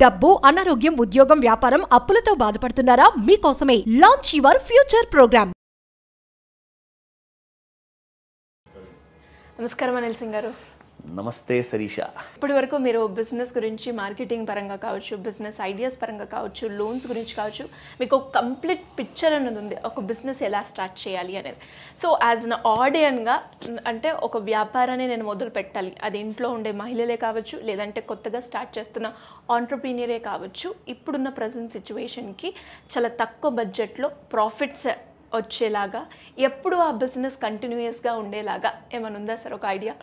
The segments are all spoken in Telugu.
డబ్బు, అనారోగ్యం, ఉద్యోగం, వ్యాపారం, అప్పులతో బాధపడుతున్నారా? మీకోసమే లాంచ్ యువర్ ఫ్యూచర్ ప్రోగ్రామ్. నమస్కారం అనిల్ సింగ్ గారు. నమస్తే శరీష. ఇప్పటి వరకు మీరు బిజినెస్ గురించి, మార్కెటింగ్ పరంగా కావచ్చు, బిజినెస్ ఐడియాస్ పరంగా కావచ్చు, లోన్స్ గురించి కావచ్చు, మీకు ఒక కంప్లీట్ పిక్చర్ అనేది ఉంది ఒక బిజినెస్ ఎలా స్టార్ట్ చేయాలి అనేది. సో యాజ్ అన్ ఆడియన్గా అంటే ఒక వ్యాపారాన్ని నేను మొదలు పెట్టాలి, అది ఇంట్లో ఉండే మహిళలే కావచ్చు, లేదంటే కొత్తగా స్టార్ట్ చేస్తున్న ఆంటర్ప్రీనియరే కావచ్చు, ఇప్పుడున్న ప్రజెంట్ సిచ్యువేషన్కి చాలా తక్కువ బడ్జెట్లో ప్రాఫిట్స్ వచ్చేలాగా, ఎప్పుడు ఆ బిజినెస్ కంటిన్యూయస్గా ఉండేలాగా ఏమైనా ఉందా సార్ ఒక ఐడియా?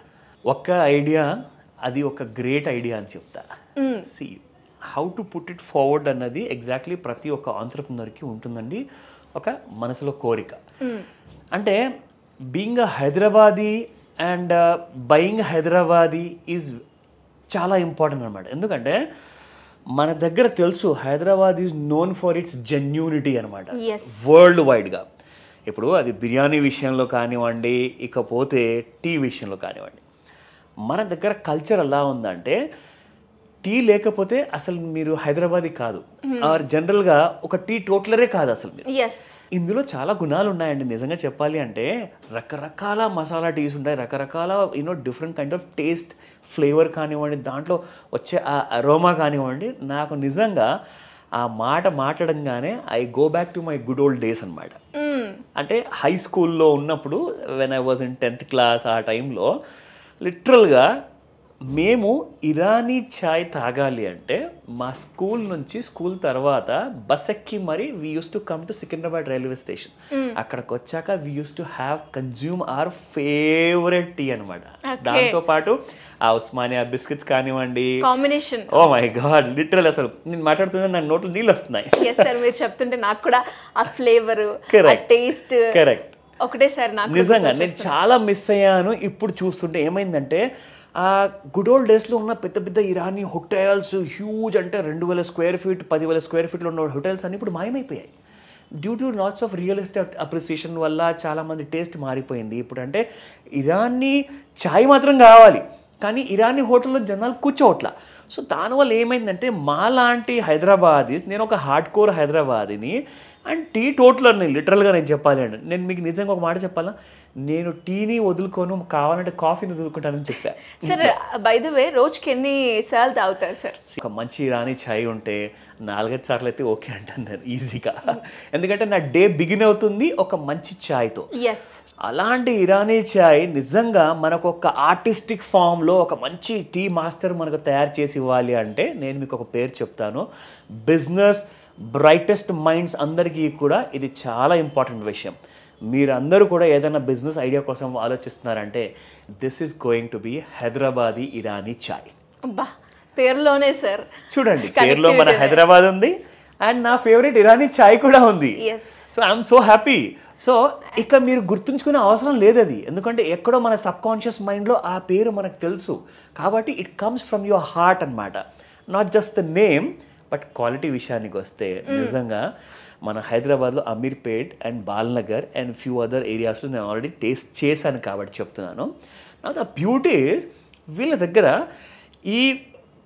ఒక్క ఐడియా, అది ఒక గ్రేట్ ఐడియా అని చెప్తా. See how to put it forward అన్నది ఎగ్జాక్ట్లీ ప్రతి ఒక్క ఆంట్రప్రెన్యూర్కి ఉంటుందండి, ఒక మనసులో కోరిక. అంటే being a Hyderabadi and buying Hyderabadi is చాలా ఇంపార్టెంట్ అనమాట. ఎందుకంటే మన దగ్గర తెలుసు Hyderabad is known for it's genuinity అనమాట వరల్డ్ వైడ్గా. ఇప్పుడు అది బిర్యానీ విషయంలో కానివ్వండి, ఇకపోతే టీ విషయంలో కానివ్వండి, మన దగ్గర కల్చర్ ఎలా ఉందంటే టీ లేకపోతే అసలు మీరు హైదరాబాదీ కాదు, ఆర్ జనరల్గా ఒక టీ టోటలరే కాదు అసలు మీరు. ఇందులో చాలా గుణాలు ఉన్నాయండి నిజంగా చెప్పాలి అంటే. రకరకాల మసాలా టీస్ ఉంటాయి, రకరకాల different kind of taste, flavour కానివ్వండి, దాంట్లో వచ్చే ఆ అరోమా కానివ్వండి. నాకు నిజంగా ఆ మాట మాట్లాడంగానే I go back to my good old days అనమాట. అంటే హై స్కూల్లో ఉన్నప్పుడు when I was in 10th class ఆ టైంలో లిటరల్గా మేము ఇరానీ ఛాయ్ తాగాలి అంటే మా స్కూల్ నుంచి, స్కూల్ తర్వాత బస్ ఎక్కి మరి we use to come to Secunderabad railway station. అక్కడికి వచ్చాక we use to have consume our favourite tea అనమాట. దాంతో పాటు ఆ ఉస్మానియా బిస్కెట్స్ కానివ్వండి, combination, oh my god, literal అసలు నేను మాట్లాడుతున్నా నాకు నోట్లో నీళ్ళు వస్తున్నాయి. మీరు చెప్తుంటే నాకు కూడా ఆ ఫ్లేవర్, టేస్ట్ కరెక్ట్ ఒకటేసారి నాకు నిజంగా నేను చాలా మిస్ అయ్యాను. ఇప్పుడు చూస్తుంటే ఏమైందంటే ఆ గుడ్ ఓల్డ్ డేస్లో ఉన్న పెద్ద పెద్ద ఇరానీ హోటల్స్, హ్యూజ్ అంటే 2000 స్క్వేర్ ఫీట్ 10,000 స్క్వేర్ ఫీట్లో ఉన్న హోటల్స్ అన్ని ఇప్పుడు మాయమైపోయాయి. Due to lots of real estate appreciation వల్ల చాలామంది టేస్ట్ మారిపోయింది. ఇప్పుడు అంటే ఇరానీ ఛాయ్ మాత్రం కావాలి, కానీ ఇరానీ హోటల్లో జనాలు కూర్చోవట్లా. సో దానివల్ల ఏమైందంటే మాలాంటి హైదరాబాదీస్, నేను ఒక హార్డ్ కోర్ హైదరాబాదీని అండ్ టీ టోటలర్ని లిటరల్గా నేను చెప్పాలి అంటే, నేను మీకు నిజంగా ఒక మాట చెప్పాలా, నేను టీని వదులుకోను, కావాలంటే కాఫీని వదులుకుంటానని చెప్పా. సార్ బై ద వే రోజుకి ఎన్ని సార్లు తాగుతారు సార్? ఒక మంచి ఇరానీ ఛాయ్ ఉంటే 4-5 సార్లు అయితే ఓకే అంటాను నేను ఈజీగా. ఎందుకంటే నా డే బిగిన్ అవుతుంది ఒక మంచి ఛాయ్తో. అలాంటి ఇరానీ ఛాయ్ నిజంగా మనకు ఒక ఆర్టిస్టిక్ ఫామ్లో ఒక మంచి టీ మాస్టర్ మనకు తయారు చేసి ఇవ్వాలి అంటే నేను మీకు ఒక పేరు చెప్తాను. బిజినెస్ బ్రైటెస్ట్ మైండ్స్ అందరికీ కూడా ఇది చాలా ఇంపార్టెంట్ విషయం. మీరందరూ కూడా ఏదైనా బిజినెస్ ఐడియా కోసం ఆలోచిస్తున్నారంటే this is going to be Hyderabadi Irani chai. పేరులోనే సార్ చూడండి, పేరులో మన హైదరాబాద్ ఉంది అండ్ నా ఫేవరెట్ ఇరానీ ఛాయ్ కూడా ఉంది. So I'm so happy. So ఇక మీరు గుర్తుంచుకునే అవసరం లేదు అది, ఎందుకంటే ఎక్కడో మన సబ్ కాన్షియస్ మైండ్లో ఆ పేరు మనకు తెలుసు కాబట్టి it comes from your heart అనమాట. Not just the name but quality విషయానికి వస్తే నిజంగా మన హైదరాబాద్లో Ameerpet and Balanagar and few other ఏరియాస్లో నేను ఆల్రెడీ టేస్ట్ చేశాను కాబట్టి చెప్తున్నాను. నా ద బ్యూటీ ఈజ్ వీళ్ళ దగ్గర ఈ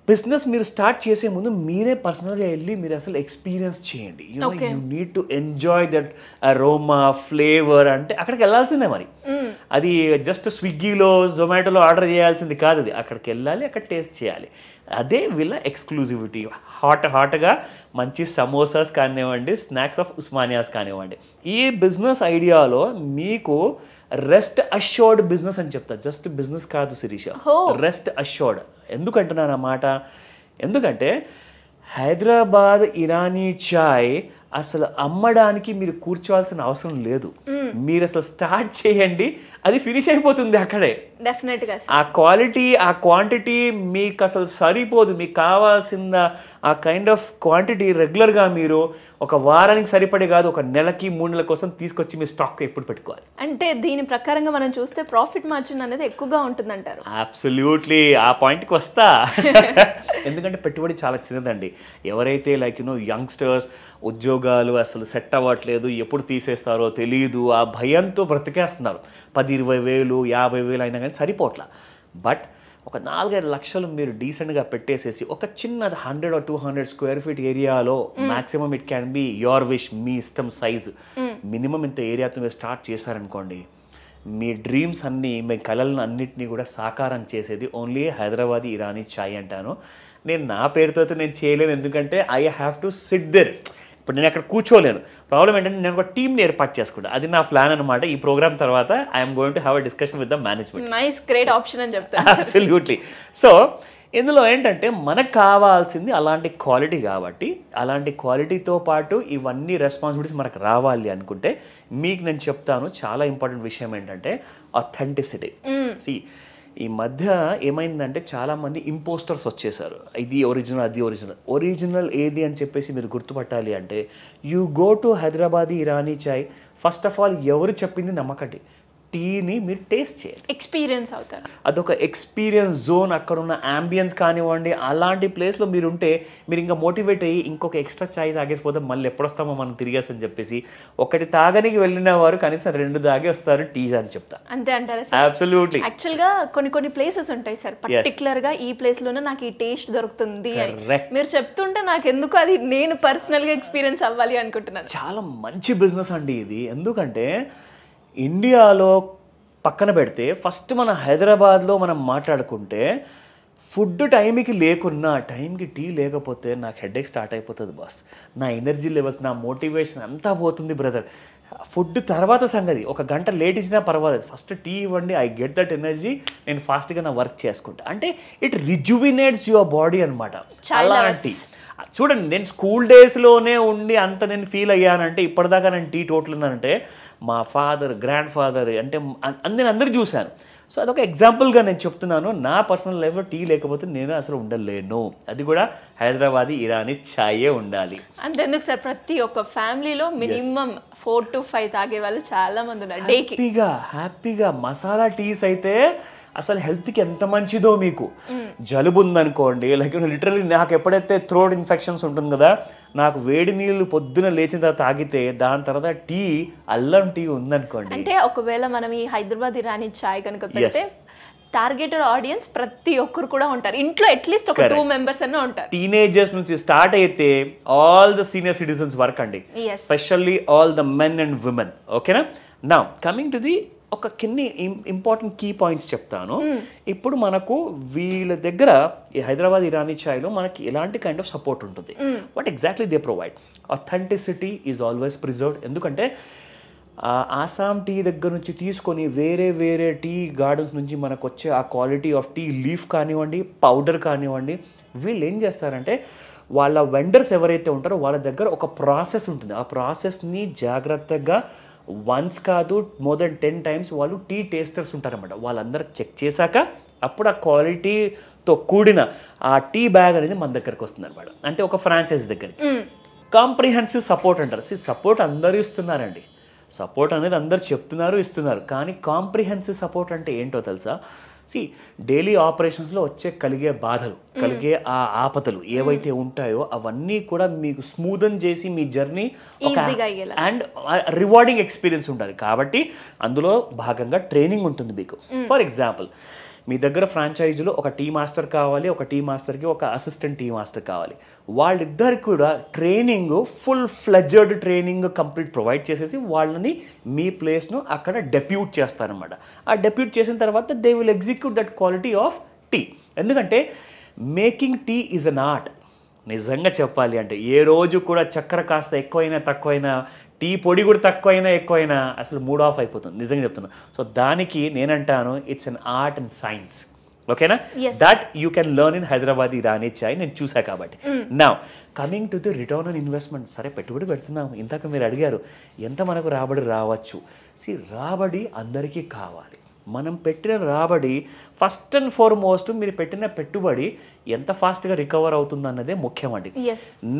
బిజినెస్ మీరు స్టార్ట్ చేసే ముందు మీరే పర్సనల్గా వెళ్ళి మీరు అసలు ఎక్స్పీరియన్స్ చేయండి. You need to enjoy that aroma, flavour. అంటే అక్కడికి వెళ్ళాల్సిందే మరి, అది జస్ట్ స్విగ్గీలో జొమాటోలో ఆర్డర్ చేయాల్సింది కాదు, అది అక్కడికి వెళ్ళాలి, అక్కడ టేస్ట్ చేయాలి. అదే వీళ్ళ ఎక్స్క్లూజివిటీ. హాట్గా మంచి సమోసాస్ కానివ్వండి, స్నాక్స్ ఆఫ్ ఉస్మానియాస్ కానివ్వండి. ఈ బిజినెస్ ఐడియాలో మీకు రెస్ట్ అష్యూర్డ్ బిజినెస్ అని చెప్తా. జస్ట్ బిజినెస్ కాదు శిరీష, రెస్ట్ అష్యూర్డ్. ఎందుకంటున్నాను ఆ మాట? ఎందుకంటే హైదరాబాద్ ఇరానీ ఛాయ్ అసలు అమ్మడానికి మీరు కూర్చోవాల్సిన అవసరం లేదు. మీరు అసలు స్టార్ట్ చేయండి, అది ఫినిష్ అయిపోతుంది అక్కడే. డెఫినెట్గా ఆ క్వాలిటీ, ఆ క్వాంటిటీ మీకు అసలు సరిపోదు. మీకు కావాల్సిన ఆ కైండ్ ఆఫ్ క్వాంటిటీ రెగ్యులర్గా మీరు ఒక వారానికి సరిపడే కాదు, ఒక నెలకి 3 నెలల కోసం తీసుకొచ్చి మీ స్టాక్ ఎప్పుడు పెట్టుకోవాలి. అంటే దీని ప్రకారంగా మనం చూస్తే ప్రాఫిట్ మార్జిన్ అనేది ఎక్కువగా ఉంటుందంటారు? అబ్సల్యూట్లీ, ఆ పాయింట్కి వస్తా. ఎందుకంటే పెట్టుబడి చాలా చిన్నదండి. ఎవరైతే లైక్ యంగ్స్టర్స్ ఉద్యోగాలు అసలు సెట్ అవ్వట్లేదు, ఎప్పుడు తీసేస్తారో తెలియదు, ఆ భయంతో బ్రతికేస్తున్నారు. 10-20 వేలు 50 వేలు అయినా కానీ సరిపోట్లా. బట్ ఒక 4-5 లక్షలు మీరు డీసెంట్గా పెట్టేసేసి ఒక చిన్న 100 or 200 స్క్వేర్ ఫీట్ ఏరియాలో maximum it can be your wish, మీ ఇష్టం సైజు, మినిమం ఇంత ఏరియాతో మీరు స్టార్ట్ చేశారనుకోండి, మీ డ్రీమ్స్ అన్నీ, మీ కళలను అన్నింటినీ కూడా సాకారం చేసేది ఓన్లీ హైదరాబాదీ ఇరానీ చాయ్ అంటాను. నేను నా పేరుతో నేను చేయలేను, ఎందుకంటే I have to sit there. ఇప్పుడు నేను అక్కడ కూర్చోలేను. ప్రాబ్లం ఏంటంటే నేను ఒక టీంని ఏర్పాటు చేసుకుంటాను. అది నా ప్లాన్ అనమాట. ఈ ప్రోగ్రామ్ తర్వాత I'm going to have a discussion with the management. Nice, great option అని చెప్తాను. అబ్సల్యూట్లీ. సో ఇందులో ఏంటంటే మనకు కావాల్సింది అలాంటి క్వాలిటీ, కాబట్టి అలాంటి క్వాలిటీతో పాటు ఇవన్నీ రెస్పాన్సిబిలిటీస్ మనకు రావాలి అనుకుంటే మీకు నేను చెప్తాను చాలా ఇంపార్టెంట్ విషయం ఏంటంటే అథెంటిసిటీ. ఈ మధ్య ఏమైందంటే చాలామంది ఇంపోస్టర్స్ వచ్చేసారు. ఇది ఒరిజినల్, అది ఒరిజినల్. ఒరిజినల్ ఏది అని చెప్పేసి మీరు గుర్తుపట్టాలి అంటే you go to Hyderabadi Irani chai. First of all ఎవరు చెప్పింది నమ్మకండి, టీని మీరు టేస్ట్ చేయండి, ఎక్స్పీరియన్స్ అవుతారు. అదొక ఎక్స్పీరియన్స్ జోన్. అక్కడ ఉన్న అంబియన్స్ కానివ్వండి, అలాంటి ప్లేస్లో మీరు ఉంటే మీరు ఇంకా మోటివేట్ అయ్యి ఇంకొక ఎక్స్ట్రా ఛాయ్ తాగేసిపోతే మళ్ళీ ఎప్పుడొస్తామో మనం తిరిగేసని చెప్పేసి ఒకటి తాగనికి వెళ్ళిన వారు కనీసం 2 తాగే వస్తారు టీ అని చెప్తా. అంతే అంటారా? అబ్సల్యూట్లీ. యాక్చువల్గా కొన్ని ప్లేసెస్ ఉంటాయి సార్, పర్టికులర్ గా ఈ ప్లేస్ లోనే నాకు ఈ టేస్ట్ దొరుకుతుంది అని మీరు చెప్తుంటే నాకు ఎందుకు అది నేను పర్సనల్ గా ఎక్స్పీరియన్స్ అవ్వాలి అనుకుంటున్నాను. చాలా మంచి బిజినెస్ అండి ఇది. ఎందుకంటే ఇండియాలో పక్కన పెడితే ఫస్ట్ మన హైదరాబాద్లో మనం మాట్లాడుకుంటే ఫుడ్ టైంకి లేకున్నా, టైంకి టీ లేకపోతే నాకు హెడేక్ స్టార్ట్ అయిపోతుంది బాస్. నా ఎనర్జీ లెవెల్స్, నా మోటివేషన్ అంతా పోతుంది బ్రదర్. ఫుడ్ తర్వాత సంగతి, 1 గంట లేట్ ఇచ్చినా పర్వాలేదు, ఫస్ట్ టీ ఇవ్వండి, ఐ గెట్ దట్ ఎనర్జీ, నేను ఫాస్ట్గా నా వర్క్ చేసుకుంటా. అంటే ఇట్ రిజువినేట్స్ యువర్ బాడీ అనమాట. అలాంటి చూడండి, నేను స్కూల్ డేస్లోనే ఉండి అంత నేను ఫీల్ అయ్యానంటే, ఇప్పటిదాకా నేను టీ టోటల్ ఉన్నానంటే మా ఫాదర్, గ్రాండ్ ఫాదర్ అంటే నేను అందరూ చూశాను. సో అదొక ఎగ్జాంపుల్గా నేను చెప్తున్నాను. నా పర్సనల్ లైఫ్లో టీ లేకపోతే నేను అసలు ఉండలేను. అది కూడా హైదరాబాదీ ఇరానీ ఛాయే ఉండాలి. అంతెందుకు సార్, ప్రతి ఒక్క ఫ్యామిలీలో మినిమం 4 to 5 తాగే వాళ్ళు చాలా మంది ఉన్నారు డేకి. హ్యాపీగా మసాలా టీస్ అయితే అసలు హెల్త్కి ఎంత మంచిదో. మీకు జలుబు ఉందనుకోండి, లైక్ లిటరల్లీ నాకు ఎప్పుడైతే థ్రోట్ ఇన్ఫెక్షన్స్ ఉంటుంది కదా, నాకు వేడి నీళ్ళు పొద్దున లేచిన తర్వాత తాగితే దాని తర్వాత టీ, అల్లం టీ ఉందనుకోండి, అంటే ఒకవేళ మనం ఈ హైదరాబాద్ ఇరానీ చాయ్ కనుక పెడితే టార్గెటెడ్ ఆడియన్స్ ప్రతి ఒక్కరు కూడా ఉంటారు. ఇంట్లో అట్లీస్ట్ ఒక 2 members అన్న ఉంటారు. టీనేజర్స్ నుంచి స్టార్ట్ అయితే ఆల్ ద సీనియర్ సిటిజన్స్ వరకు అండి, especially all the men and women. ఓకేనా? నౌ కమింగ్ టు ది ఒక కొన్ని ఇంపార్టెంట్ కీ పాయింట్స్ చెప్తాను. ఇప్పుడు మనకు వీళ్ళ దగ్గర ఈ హైదరాబాద్ ఇరానీ ఛాయ్లో మనకి ఎలాంటి కైండ్ ఆఫ్ సపోర్ట్ ఉంటుంది, what exactly they provide. Authenticity is always preserved. ఎందుకంటే ఆసాం టీ దగ్గర నుంచి తీసుకొని వేరే టీ గార్డెన్స్ నుంచి మనకు వచ్చే ఆ క్వాలిటీ ఆఫ్ టీ లీఫ్ కానివ్వండి, పౌడర్ కానివ్వండి, వీళ్ళు ఏం చేస్తారంటే వాళ్ళ వెండర్స్ ఎవరైతే ఉంటారో వాళ్ళ దగ్గర ఒక ప్రాసెస్ ఉంటుంది. ఆ ప్రాసెస్ని జాగ్రత్తగా వన్స్ కాదు మోర్ దెన్ 10 times వాళ్ళు టీ టేస్టర్స్ ఉంటారన్నమాట. వాళ్ళందరూ చెక్ చేశాక అప్పుడు ఆ క్వాలిటీతో కూడిన ఆ టీ బ్యాగ్ అనేది మన దగ్గరకు వస్తుంది అనమాట. అంటే ఒక ఫ్రాంచైజ్ దగ్గరికి. కాంప్రిహెన్సివ్ సపోర్ట్ అంటారు. సపోర్ట్ అందరూ ఇస్తున్నారండి, సపోర్ట్ అనేది అందరు చెప్తున్నారు, ఇస్తున్నారు. కానీ కాంప్రిహెన్సివ్ సపోర్ట్ అంటే ఏంటో తెలుసా? డైలీ ఆపరేషన్స్లో కలిగే బాధలు, కలిగే ఆ ఆపదలు ఏవైతే ఉంటాయో అవన్నీ కూడా మీకు స్మూదన్ చేసి మీ జర్నీ అండ్ రివార్డింగ్ ఎక్స్పీరియన్స్ ఉండాలి. కాబట్టి అందులో భాగంగా ట్రైనింగ్ ఉంటుంది మీకు. ఫర్ ఎగ్జాంపుల్, మీ దగ్గర ఫ్రాంచైజీలో ఒక టీ మాస్టర్ కావాలి, ఒక టీ మాస్టర్కి ఒక అసిస్టెంట్ టీ మాస్టర్ కావాలి. వాళ్ళిద్దరికి కూడా training, full fledged training complete provide చేసేసి వాళ్ళని మీ ప్లేస్ను అక్కడ డెప్యూట్ చేస్తారనమాట. ఆ డెప్యూట్ చేసిన తర్వాత they will execute that quality of tea. ఎందుకంటే making tea is an art. నిజంగా చెప్పాలి అంటే ఏ రోజు కూడా చక్కెర కాస్త ఎక్కువైనా తక్కువైనా, టీ పొడి కూడా తక్కువైనా ఎక్కువైనా అసలు మూడ్ ఆఫ్ అయిపోతుంది, నిజంగా చెప్తున్నా. సో దానికి నేనంటాను it's an art and science. ఓకేనా? That you can learn in Hyderabad Irani chai. నేను చూసా కాబట్టి. Now coming to the return on investment. సరే పెట్టుబడి పెడుతున్నాము, ఇందాక మీరు అడిగారు ఎంత మనకు రాబడి రావచ్చు. రాబడి అందరికీ కావాలి. మనం పెట్టిన రాబడి ఫస్ట్ అండ్ ఫార్మోస్ట్ మీరు పెట్టిన పెట్టుబడి ఎంత ఫాస్ట్గా రికవర్ అవుతుంది అన్నదే ముఖ్యమండి.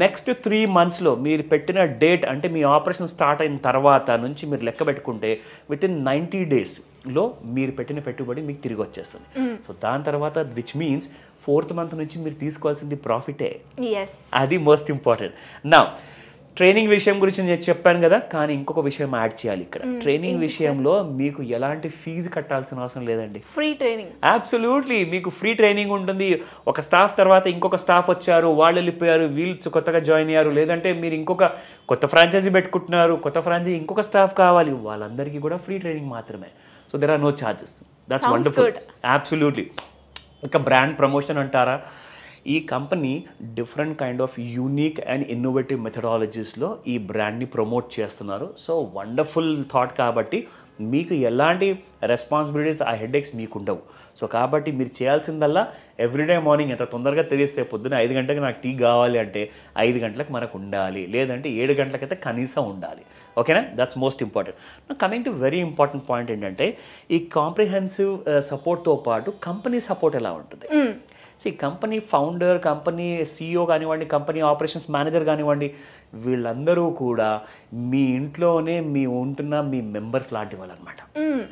నెక్స్ట్ 3 monthsలో మీరు పెట్టిన డేట్ అంటే మీ ఆపరేషన్ స్టార్ట్ అయిన తర్వాత నుంచి మీరు లెక్క పెట్టుకుంటే వితిన్ 90 daysలో మీరు పెట్టిన పెట్టుబడి మీకు తిరిగి వచ్చేస్తుంది. సో దాని తర్వాత విచ్ మీన్స్ 4th month నుంచి మీరు తీసుకోవాల్సింది ప్రాఫిటే. అది మోస్ట్ ఇంపార్టెంట్. నా ట్రైనింగ్ విషయం గురించి నేను చెప్పాను కదా, కానీ ఇంకొక విషయం యాడ్ చేయాలి ఇక్కడ. ట్రైనింగ్ విషయంలో మీకు ఎలాంటి ఫీజు కట్టాల్సిన అవసరం లేదండి. ఫ్రీ ట్రైనింగ్, అబ్సల్యూట్లీ మీకు ఫ్రీ ట్రైనింగ్ ఉంటుంది. ఒక స్టాఫ్ తర్వాత ఇంకొక స్టాఫ్ వచ్చారు, వాళ్ళు వెళ్ళిపోయారు, వీళ్ళు కొత్తగా జాయిన్ అయ్యారు, లేదంటే మీరు ఇంకొక కొత్త ఫ్రాంచైజీ పెట్టుకుంటున్నారు, కొత్త ఫ్రాంచైజీ ఇంకొక స్టాఫ్ కావాలి, వాళ్ళందరికీ కూడా ఫ్రీ ట్రైనింగ్ మాత్రమే. So there are no charges. That's wonderful. Absolutely. ఇంకా బ్రాండ్ ప్రమోషన్ అంటారా, ఈ company different kind of unique and innovative మెథడాలజీస్లో ఈ బ్రాండ్ని ప్రమోట్ చేస్తున్నారు. So wonderful thought. కాబట్టి మీకు ఎలాంటి రెస్పాన్సిబిలిటీస్, ఆ హెడేక్స్ మీకు ఉండవు. సో కాబట్టి మీరు చేయాల్సిందల్లా ఎవ్రీడే మార్నింగ్ ఎంత తొందరగా తెలిస్తే పొద్దున్న 5 గంటలకు నాకు టీ కావాలి అంటే 5 గంటలకు మనకు ఉండాలి, లేదంటే 7 గంటలకైతే కనీసం ఉండాలి. ఓకేనా? That's most important. Coming to very important point ఏంటంటే ఈ కాంప్రిహెన్సివ్ సపోర్ట్తో పాటు కంపెనీ సపోర్ట్ ఎలా ఉంటుంది. కంపెనీ ఫౌండర్, కంపెనీ CEO కానివ్వండి, కంపెనీ ఆపరేషన్స్ మేనేజర్ కానివ్వండి, వీళ్ళందరూ కూడా మీ ఇంట్లోనే మీ ఉంటున్న మీ మెంబర్స్ లాంటి వాళ్ళు అనమాట.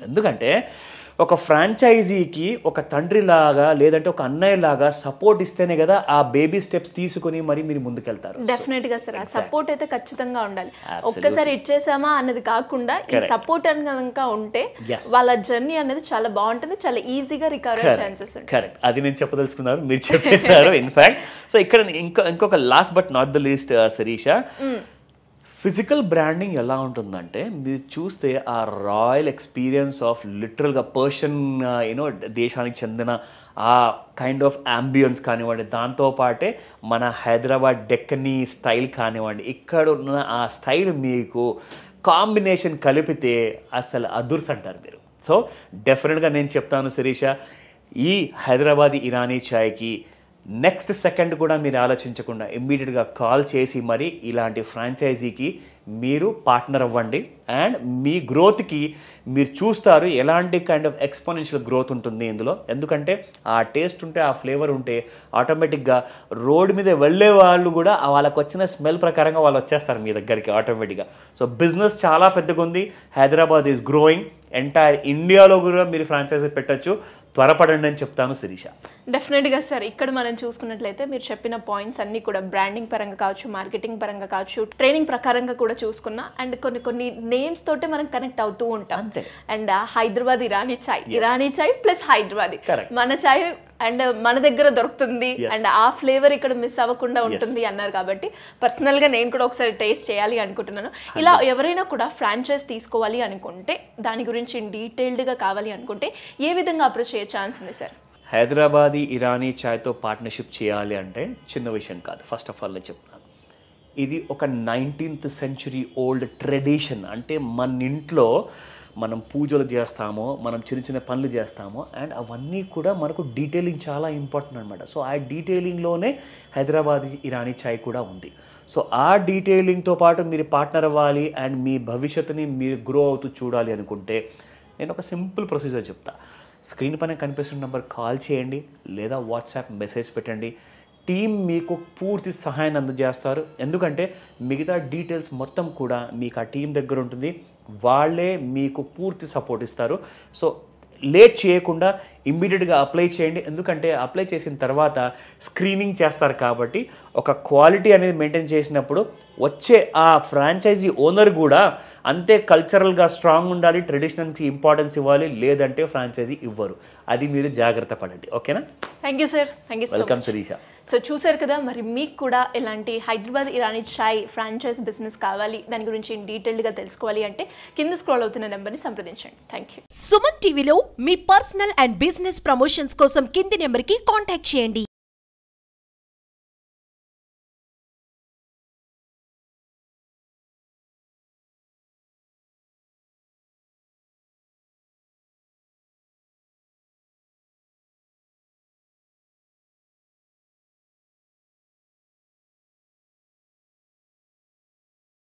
ఎందుకంటే ఒక ఫ్రాంచైజీకి ఒక తండ్రి లాగా లేదంటే ఒక అన్నయ్య లాగా సపోర్ట్ ఇస్తేనే కదా ఆ బేబీ స్టెప్స్ తీసుకుని మరి మీరు ముందుకెళ్తారు. డెఫినెట్ గా సార్, ఆ సపోర్ట్ అయితే ఖచ్చితంగా ఉండాలి. ఒక్కసారి ఇచ్చేసామా అన్నది కాకుండా ఈ సపోర్ట్ కనుక ఉంటే వాళ్ళ జర్నీ అనేది చాలా బాగుంటుంది, చాలా ఈజీగా రికవర్ అయ్యే ఛాన్సెస్ ఉంటాయి. కరెక్ట్, అది నేను చెప్పదలుచుకున్నాను, మీరు చెప్పేశారు. ఇన్ఫాక్ట్ సో ఇక్కడ ఇంకొక last but not the least Shirisha, physical branding ఎలా ఉంటుందంటే మీరు చూస్తే ఆ రాయల్ ఎక్స్పీరియన్స్ ఆఫ్ లిటరల్గా పర్షియన్ దేశానికి చెందిన ఆ కైండ్ ఆఫ్ అంబియన్స్ కానివ్వండి, దాంతోపాటే మన హైదరాబాద్ డెక్కనీ స్టైల్ కానివ్వండి, ఇక్కడ ఉన్న ఆ స్టైల్ మీకు కాంబినేషన్ కలిపితే అసలు అదుర్స్ అంటారు మీరు. సో డెఫినెట్గా నేను చెప్తాను శిరీష, ఈ హైదరాబాదీ ఇరానీ చాయ్కి నెక్స్ట్ సెకండ్ కూడా మీరు ఆలోచించకుండా ఇమ్మీడియట్గా కాల్ చేసి మరి ఇలాంటి ఫ్రాంచైజీకి మీరు పార్ట్నర్ అవ్వండి. అండ్ మీ గ్రోత్కి మీరు చూస్తారు ఎలాంటి కైండ్ ఆఫ్ ఎక్స్పోనెన్షియల్ గ్రోత్ ఉంటుంది ఇందులో. ఎందుకంటే ఆ టేస్ట్ ఉంటే, ఆ ఫ్లేవర్ ఉంటే ఆటోమేటిక్గా రోడ్డు మీద వెళ్ళే వాళ్ళు కూడా వాళ్ళకి వచ్చిన స్మెల్ ప్రకారంగా వాళ్ళు వచ్చేస్తారు మీ దగ్గరికి ఆటోమేటిక్గా. సో బిజినెస్ చాలా పెద్దగా ఉంది. Hyderabad is growing. ఎంటైర్ ఇండియాలో కూడా మీరు ఫ్రాంచైజీ పెట్టచ్చు. త్వరపడండి అని చెప్తాను శిరీష. డెఫినెట్గా సార్, ఇక్కడ మనం చూసుకున్నట్లయితే మీరు చెప్పిన పాయింట్స్ అన్నీ కూడా బ్రాండింగ్ పరంగా కావచ్చు, మార్కెటింగ్ పరంగా కావచ్చు, ట్రైనింగ్ ప్రకారంగా కూడా చూసుకున్నా, అండ్ కొన్ని నేమ్స్ తోటే మనం కనెక్ట్ అవుతూ ఉంటాం. And Hyderabad Irani chai plus Hyderabadi మన చాయ్ అండ్ మన దగ్గర దొరుకుతుంది, అండ్ ఆ ఫ్లేవర్ ఇక్కడ మిస్ అవ్వకుండా ఉంటుంది అన్నారు. కాబట్టి పర్సనల్గా నేను కూడా ఒకసారి టేస్ట్ చేయాలి అనుకుంటున్నాను. ఇలా ఎవరైనా కూడా ఫ్రాంచైజ్ తీసుకోవాలి అనుకుంటే, దాని గురించి డీటెయిల్డ్గా కావాలి అనుకుంటే ఏ విధంగా అప్రోచ్ చేయ ఛాన్స్ ఉంది సార్? హైదరాబాదీ ఇరానీ చాయ్తో పార్ట్నర్షిప్ చేయాలి అంటే చిన్న విషయం కాదు. ఫస్ట్ ఆఫ్ ఆల్ నేను చెప్తాను, ఇది ఒక 19th century ఓల్డ్ ట్రెడిషన్. అంటే మన ఇంట్లో మనం పూజలు చేస్తామో, మనం చిన్న చిన్న పనులు చేస్తామో, అండ్ అవన్నీ కూడా మనకు డీటెయిలింగ్ చాలా ఇంపార్టెంట్ అనమాట. సో ఆ డీటెయిలింగ్లోనే హైదరాబాదీ ఇరానీ చాయ్ కూడా ఉంది. సో ఆ డీటెయిలింగ్తో పాటు మీరు పార్ట్నర్ అవ్వాలి అండ్ మీ భవిష్యత్తుని మీరు గ్రో అవుతూ చూడాలి అనుకుంటే నేను ఒక సింపుల్ ప్రొసీజర్ చెప్తా. స్క్రీన్ పైన కనిపిస్తున్న నెంబర్ కాల్ చేయండి, లేదా వాట్సాప్ మెసేజ్ పెట్టండి. టీం మీకు పూర్తి సహాయాన్ని అందజేస్తారు. ఎందుకంటే మిగతా డీటెయిల్స్ మొత్తం కూడా మీకు ఆ టీం దగ్గర ఉంటుంది. వాళ్ళే మీకు పూర్తి సపోర్ట్ ఇస్తారు. సో లేట్ చేయకుండా ఇమ్మీడియట్గా అప్లై చేయండి. ఎందుకంటే అప్లై చేసిన తర్వాత స్క్రీనింగ్ చేస్తారు కాబట్టి ఒక క్వాలిటీ అనేది మెయింటైన్ చేసినప్పుడు వచ్చే ఆ ఫ్రాంచైజీ ఓనర్ కూడా అంతే కల్చరల్గా స్ట్రాంగ్ ఉండాలి, ట్రెడిషనల్కి ఇంపార్టెన్స్ ఇవ్వాలి, లేదంటే ఫ్రాంచైజీ ఇవ్వరు. అది మీరు జాగ్రత్త పడండి. ఓకేనా? Thank you sir. Thank you. Welcome Shirisha. So చూసారు కదా, మరి మీకు కూడా ఇలాంటి హైదరాబాద్ ఇరానీ చాయ్ ఫ్రాంచైజ్ బిజినెస్ కావాలి, దాని గురించి డీటెయిల్డ్గా తెలుసుకోవాలి అంటే కింద స్క్రోల్ అవుతున్న నెంబర్ని సంప్రదించండి. Thank you. సుమన్ టీవీలో మీ పర్సనల్ అండ్ బిజినెస్ ప్రమోషన్స్ కోసం కింది నెంబర్కి కాంటాక్ట్ చేయండి.